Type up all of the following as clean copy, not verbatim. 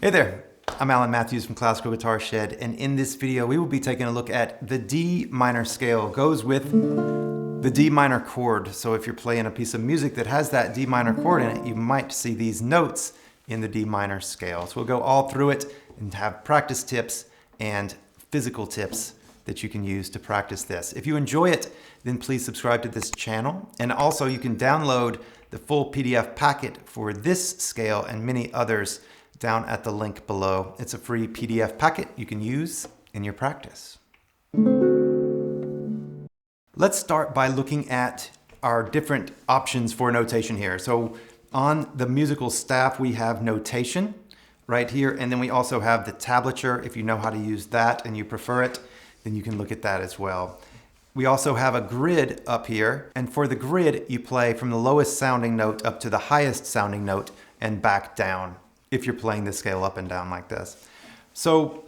Hey there, I'm Alan Matthews from Classical Guitar Shed, and in this video we will be taking a look at the D minor scale. Goes with the D minor chord. So if you're playing a piece of music that has that D minor chord in it, you might see these notes in the D minor scale. So we'll go all through it and have practice tips and physical tips that you can use to practice this. If you enjoy it, then please subscribe to this channel. And also you can download the full PDF packet for this scale and many others down at the link below. It's a free PDF packet you can use in your practice. Let's start by looking at our different options for notation here. So on the musical staff, we have notation right here, and then we also have the tablature. If you know how to use that and you prefer it, then you can look at that as well. We also have a grid up here, and for the grid, you play from the lowest sounding note up to the highest sounding note and back down, if you're playing the scale up and down like this. So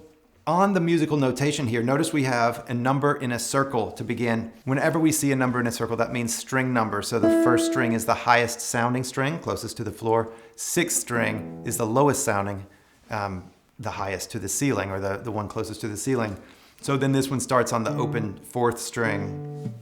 on the musical notation here, notice we have a number in a circle to begin. Whenever we see a number in a circle, that means string number. So the first string is the highest sounding string, closest to the floor. Sixth string is the lowest sounding, the highest to the ceiling, or the one closest to the ceiling. So then this one starts on the open fourth string.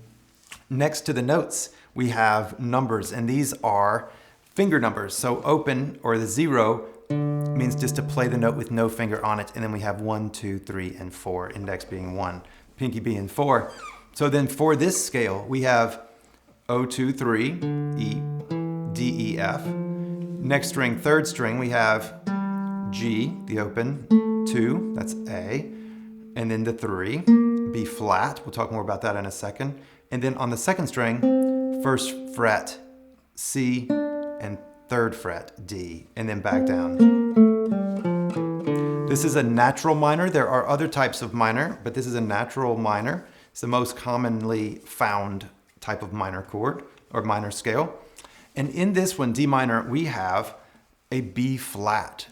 Next to the notes, we have numbers, and these are finger numbers. So open, or the 0, means just to play the note with no finger on it. And then we have 1, 2, 3, and 4, index being 1, pinky being 4. So then for this scale, we have O, 2, 3, E, D, E, F. Next string, third string, we have G, the open, 2, that's A. And then the 3, B flat. We'll talk more about that in a second. And then on the second string, first fret, C, and third fret, D, and then back down. This is a natural minor. There are other types of minor, but this is a natural minor. It's the most commonly found type of minor chord or minor scale. And in this one, D minor, we have a B flat.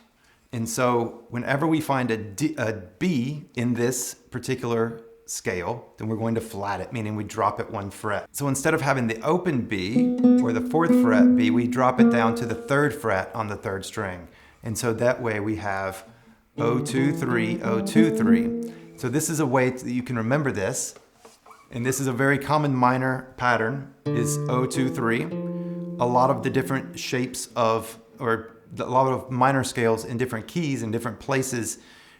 And so whenever we find a B in this particular scale, then we're going to flat it, meaning we drop it 1 fret. So instead of having the open B or the 4th fret B, we drop it down to the 3rd fret on the 3rd string. And so that way we have O, 2, 3, O, 2, 3. So this is a way that you can remember this. And this is a very common minor pattern, is O, 2, 3. A lot of the different shapes of, or a lot of minor scales in different keys in different places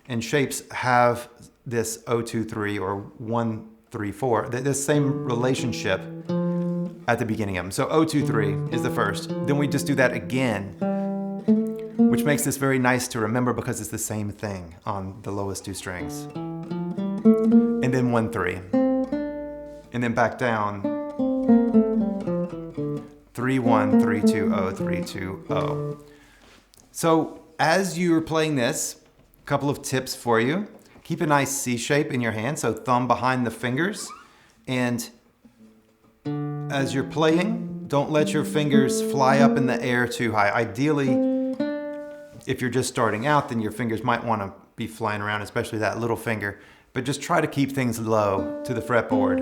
and shapes have this O, 2, 3 or 1, 3, 4, the same relationship at the beginning of them. So O, 2, 3 is the first. Then we just do that again, which makes this very nice to remember because it's the same thing on the lowest 2 strings. And then 1, 3. And then back down. 3, 1, 3, 2, O, 3, 2, O. So as you're playing this, a couple of tips for you. Keep a nice C shape in your hand, so thumb behind the fingers. And as you're playing, don't let your fingers fly up in the air too high. Ideally, if you're just starting out, then your fingers might want to be flying around, especially that little finger. But just try to keep things low to the fretboard.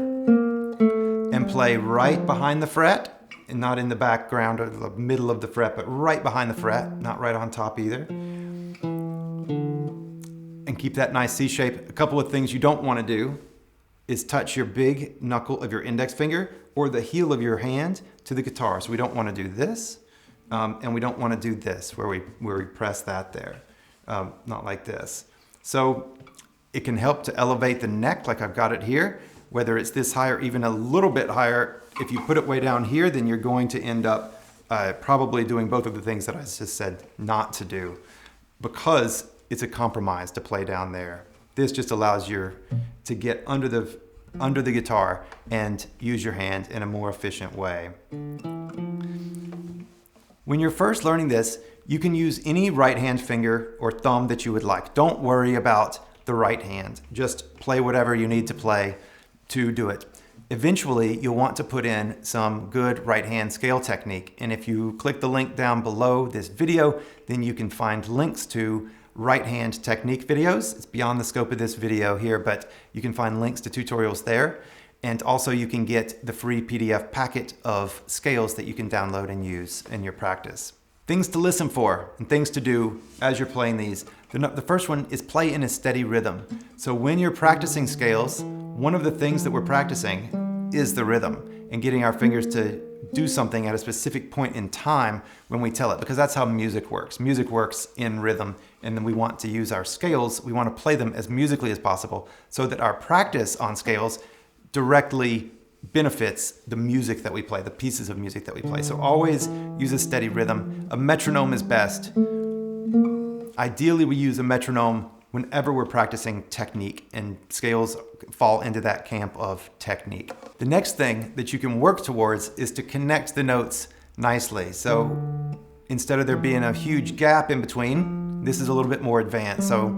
And play right behind the fret, and not in the background or the middle of the fret, but right behind the fret, not right on top either. And keep that nice C shape. A couple of things you don't want to do is touch your big knuckle of your index finger or the heel of your hand to the guitar. So we don't want to do this, and we don't want to do this where we press that there, not like this. So it can help to elevate the neck like I've got it here, whether it's this high or even a little bit higher. If you put it way down here, then you're going to end up probably doing both of the things that I just said not to do, because it's a compromise to play down there. This just allows you to get under the guitar and use your hand in a more efficient way. When you're first learning this, you can use any right hand finger or thumb that you would like. Don't worry about the right hand. Just play whatever you need to play to do it. Eventually, you'll want to put in some good right hand scale technique. And if you click the link down below this video, then you can find links to right hand technique videos. It's beyond the scope of this video here, but you can find links to tutorials there. And also you can get the free PDF packet of scales that you can download and use in your practice. Things to listen for and things to do as you're playing these. The first one is play in a steady rhythm. So when you're practicing scales, one of the things that we're practicing is the rhythm and getting our fingers to do something at a specific point in time when we tell it, because that's how music works. Music works in rhythm, and then we want to use our scales, we want to play them as musically as possible so that our practice on scales directly benefits the music that we play, the pieces of music that we play. So always use a steady rhythm. A metronome is best. Ideally, we use a metronome whenever we're practicing technique, and scales fall into that camp of technique. The next thing that you can work towards is to connect the notes nicely. So instead of there being a huge gap in between, this is a little bit more advanced. So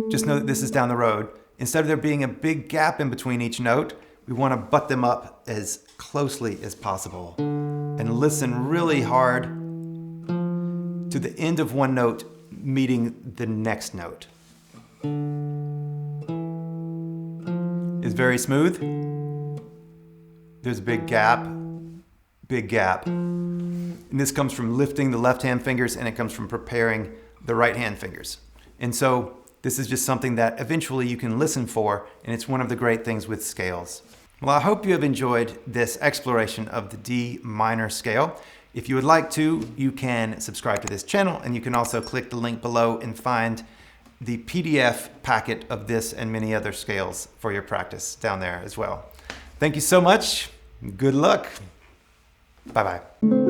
just know that this is down the road. Instead of there being a big gap in between each note, we want to butt them up as closely as possible and listen really hard to the end of one note meeting the next note. It's very smooth. There's a big gap, big gap. And this comes from lifting the left hand fingers, and it comes from preparing the right hand fingers. And so this is just something that eventually you can listen for, and it's one of the great things with scales. Well, I hope you have enjoyed this exploration of the D minor scale. If you would like to, you can subscribe to this channel, and you can also click the link below and find the PDF packet of this and many other scales for your practice down there as well. Thank you so much. Good luck. Bye-bye.